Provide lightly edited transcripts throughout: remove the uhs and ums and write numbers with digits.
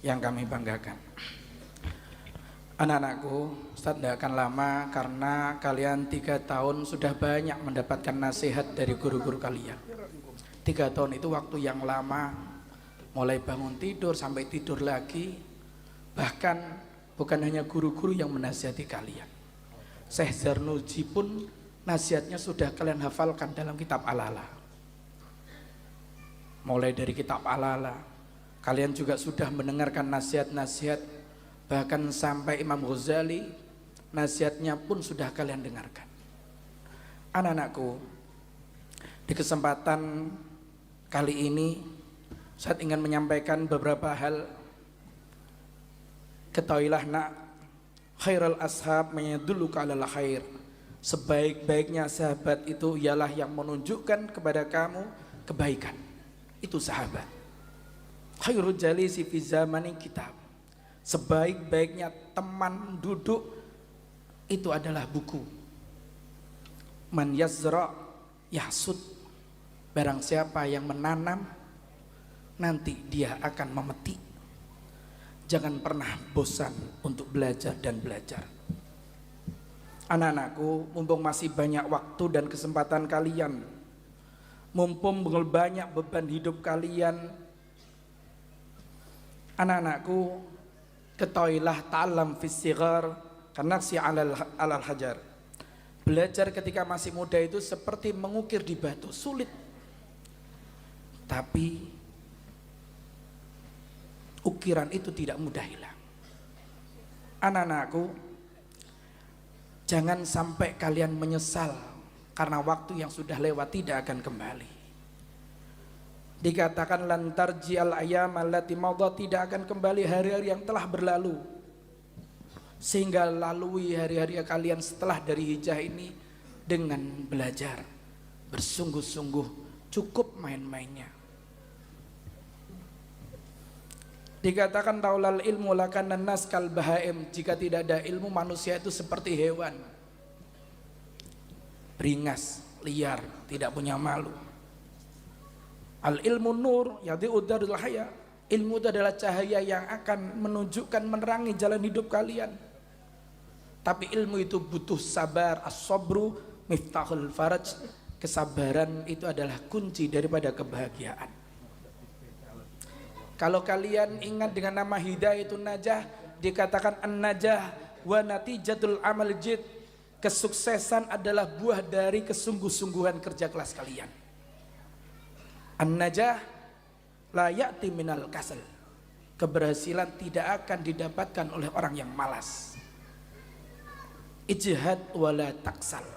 yang kami banggakan. Anak-anakku, Ustaz tidak akan lama karena kalian 3 tahun sudah banyak mendapatkan nasihat dari guru-guru kalian. 3 tahun itu waktu yang lama, mulai bangun tidur sampai tidur lagi. Bahkan bukan hanya guru-guru yang menasihati kalian, Syekh Zarnuji pun nasihatnya sudah kalian hafalkan dalam kitab Al-Ala. Mulai dari kitab Al-Ala, kalian juga sudah mendengarkan nasihat-nasihat. Bahkan sampai Imam Ghazali nasihatnya pun sudah kalian dengarkan. Anak-anakku, di kesempatan kali ini saya ingin menyampaikan beberapa hal. Ketahuilah nak, khairul ashab menyadulluka alal khair. Sebaik-baiknya sahabat itu ialah yang menunjukkan kepada kamu kebaikan. Itu sahabat. Khairul jalisi fi zamani kitab. Sebaik-baiknya teman duduk itu adalah buku. Man yazra yahsud. Barang siapa yang menanam, nanti dia akan memetik. Jangan pernah bosan untuk belajar dan belajar. Anak-anakku, mumpung masih banyak waktu dan kesempatan kalian, mumpung banyak beban hidup kalian, anak-anakku, ketahuilah ta'allam fis sighar kanaksi alal hajar. Belajar ketika masih muda itu seperti mengukir di batu, sulit. Tapi ukiran itu tidak mudah hilang. Anak-anakku, jangan sampai kalian menyesal karena waktu yang sudah lewat tidak akan kembali. Dikatakan lan tarji'al ayyam allati madat, tidak akan kembali hari-hari yang telah berlalu. Sehingga lalui hari-hari kalian setelah dari hijrah ini dengan belajar bersungguh-sungguh, cukup main-mainnya. Dikatakan taulal ilmu lakan nas kal bahaim, jika tidak ada ilmu manusia itu seperti hewan, beringas, liar, tidak punya malu. Al ilmu nur yadi udarul haya. Ilmu itu adalah cahaya yang akan menunjukkan, menerangi jalan hidup kalian. Tapi ilmu itu butuh sabar. As-sabru miftahul faraj. Kesabaran itu adalah kunci daripada kebahagiaan. Kalau kalian ingat dengan nama Hidayatun Najah, dikatakan an-najah wa natijatul amal jid. Kesuksesan adalah buah dari kesungguh-sungguhan kerja keras kalian. An-najah la ya'ti minal kasal. Keberhasilan tidak akan didapatkan oleh orang yang malas. Ijhad wala taksal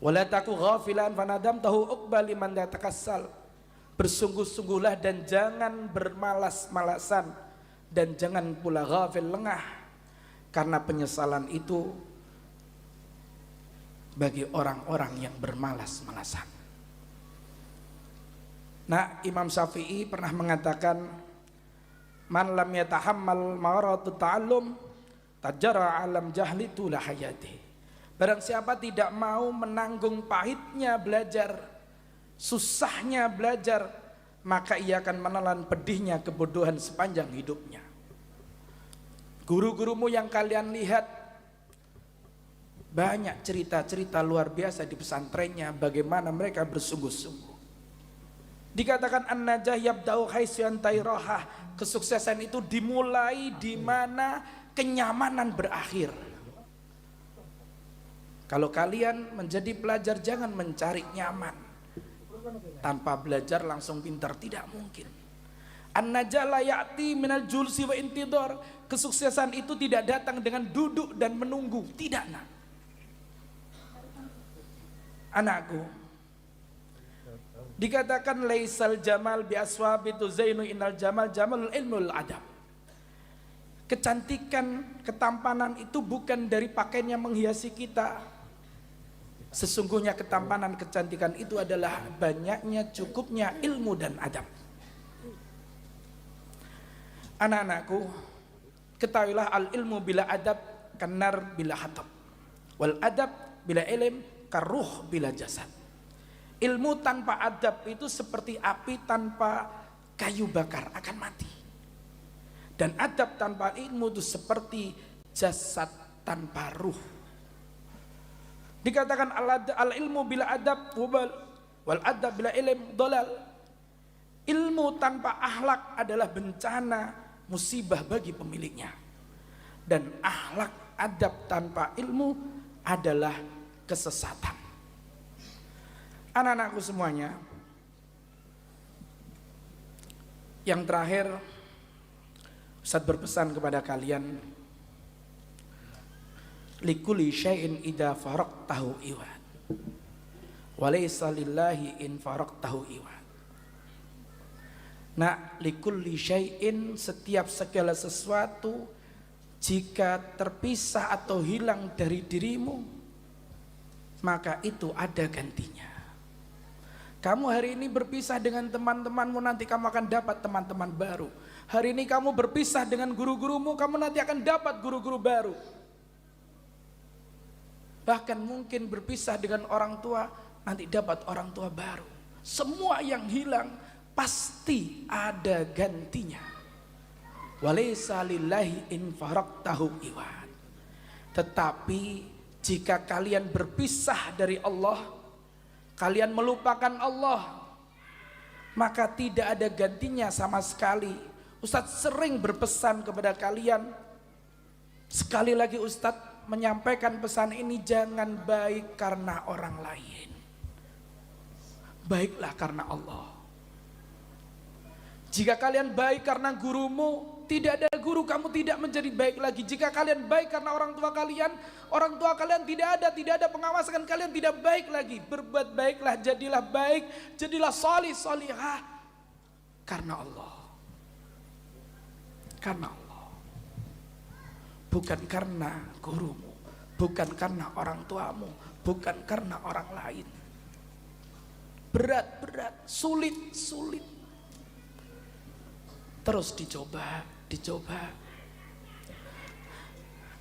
wala taku ghafilan fanadam tahu uqbal liman takassal. Bersungguh-sungguhlah dan jangan bermalas-malasan, dan jangan pula ghafil, lengah, karena penyesalan itu bagi orang-orang yang bermalas-malasan. Nah, Imam Syafi'i pernah mengatakan, man lam yatahammal maratut ta'allum tajara alam jahli tula hayati. Barang siapa tidak mau menanggung pahitnya belajar, susahnya belajar, maka ia akan menelan pedihnya kebodohan sepanjang hidupnya. Guru-gurumu yang kalian lihat, banyak cerita-cerita luar biasa di pesantrennya, bagaimana mereka bersungguh-sungguh. Dikatakan an-najah yabda'u haitsu rohah. Kesuksesan itu dimulai di mana kenyamanan berakhir. Kalau kalian menjadi pelajar, jangan mencari nyaman. Tanpa belajar langsung pintar, tidak mungkin. An-najah la ya'ti minal julsi wa intidhar. Kesuksesan itu tidak datang dengan duduk dan menunggu, tidak, nak. Anakku, dikatakan laisal jamal bi aswabi tuzainu innal jamal jamalul ilmul adab. Kecantikan, ketampanan itu bukan dari pakaian yang menghiasi kita. Sesungguhnya ketampanan, kecantikan itu adalah banyaknya, cukupnya ilmu dan adab. Anak-anakku, ketahuilah al ilmu bila adab kanar bila hatab, wal adab bila ilm karuh bila jasad. Ilmu tanpa adab itu seperti api tanpa kayu bakar, akan mati. Dan adab tanpa ilmu itu seperti jasad tanpa ruh. Dikatakan al ilmu bila adab wal adab bila ilm dolal. Ilmu tanpa akhlak adalah bencana, musibah bagi pemiliknya. Dan akhlak adab tanpa ilmu adalah kesesatan. Anak-anakku semuanya, yang terakhir Ustaz berpesan kepada kalian, likulli syai'in idza faraqtahu iwad walaysa lillahi in faraqtahu iwad. Nah, likulli syai'in, setiap segala sesuatu jika terpisah atau hilang dari dirimu, maka itu ada gantinya. Kamu hari ini berpisah dengan teman-temanmu, nanti kamu akan dapat teman-teman baru. Hari ini kamu berpisah dengan guru-gurumu, kamu nanti akan dapat guru-guru baru. Bahkan mungkin berpisah dengan orang tua, nanti dapat orang tua baru. Semua yang hilang pasti ada gantinya. Walaysa lillahi in faraqtahu iwad. Tetapi jika kalian berpisah dari Allah, kalian melupakan Allah, maka tidak ada gantinya sama sekali. Ustadz sering berpesan kepada kalian, sekali lagi Ustadz menyampaikan pesan ini, jangan baik karena orang lain, baiklah karena Allah. Jika kalian baik karena gurumu, tidak ada guru, kamu tidak menjadi baik lagi. Jika kalian baik karena orang tua kalian tidak ada pengawasan, kalian tidak baik lagi. Berbuat baiklah, jadilah baik, jadilah salih salihah karena Allah. Karena Allah, bukan karena gurumu, bukan karena orang tuamu, bukan karena orang lain. Berat, sulit. Terus dicoba.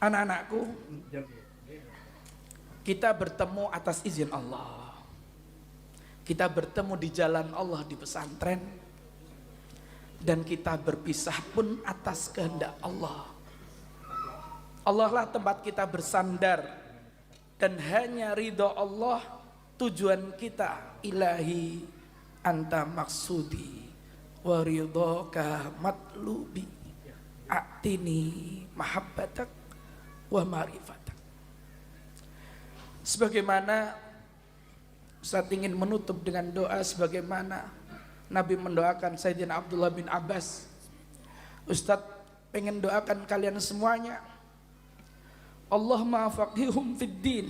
Anak-anakku, kita bertemu atas izin Allah. Kita bertemu di jalan Allah di pesantren, dan kita berpisah pun atas kehendak Allah. Allah lah tempat kita bersandar, dan hanya ridho Allah tujuan kita. Ilahi anta maksudi wa ridhoka matlubi a'tini mahabbatak wa marifatak. Sebagaimana Ustaz ingin menutup dengan doa sebagaimana Nabi mendoakan Sayyidina Abdullah bin Abbas. Ustaz pengen doakan kalian semuanya, Allahumma faqihum fid din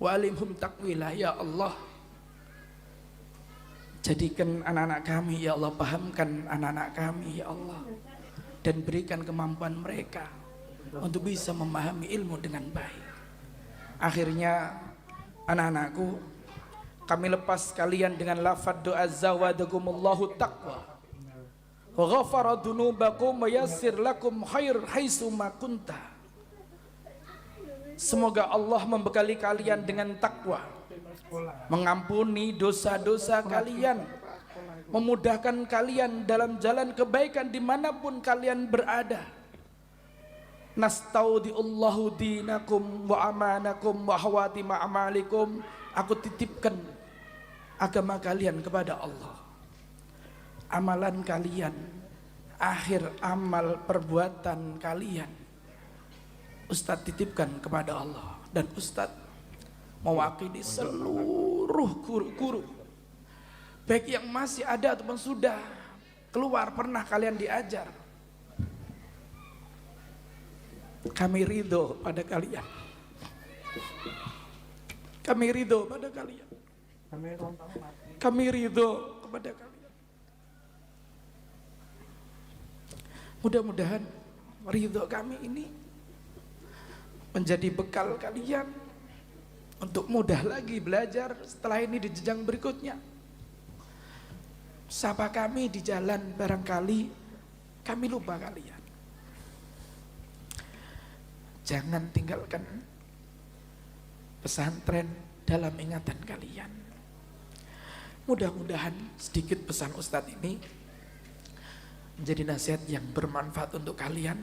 wa alimhum taqwila. Ya Allah, jadikan anak-anak kami, ya Allah, pahamkan anak-anak kami, ya Allah, dan berikan kemampuan mereka untuk bisa memahami ilmu dengan baik. Akhirnya anak-anakku, kami lepas kalian dengan lafaz doa zawadakumullahu taqwa wa ghafara dunubakum wa yassir lakum khair haitsu ma kunta. Semoga Allah membekali kalian dengan takwa, mengampuni dosa-dosa kalian, memudahkan kalian dalam jalan kebaikan dimanapun kalian berada. Nastaudiullahu dinakum wa amanakum wa hawatima amalikum. Aku titipkan agama kalian kepada Allah, amalan kalian, akhir amal perbuatan kalian Ustadz titipkan kepada Allah. Dan Ustadz mewakili seluruh guru-guru, baik yang masih ada ataupun sudah keluar pernah kalian diajar. Kami ridho pada kalian, kami ridho pada kalian, kami ridho kepada kalian. Mudah-mudahan ridho kami ini menjadi bekal kalian untuk mudah lagi belajar setelah ini di jenjang berikutnya. Sapa kami di jalan, barangkali kami lupa kalian. Jangan tinggalkan pesantren dalam ingatan kalian. Mudah-mudahan sedikit pesan Ustadz ini menjadi nasihat yang bermanfaat untuk kalian.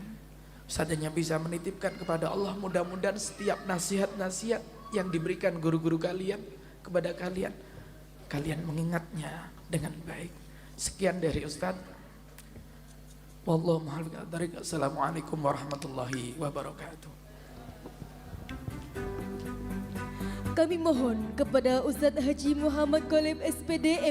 Ustaz hanya bisa menitipkan kepada Allah, mudah-mudahan setiap nasihat-nasihat yang diberikan guru-guru kalian kepada kalian, kalian mengingatnya dengan baik. Sekian dari Ustaz. Wallahu a'lam. Assalamualaikum warahmatullahi wabarakatuh. Kami mohon kepada Ustadz Haji Muhammad Ghalib SPD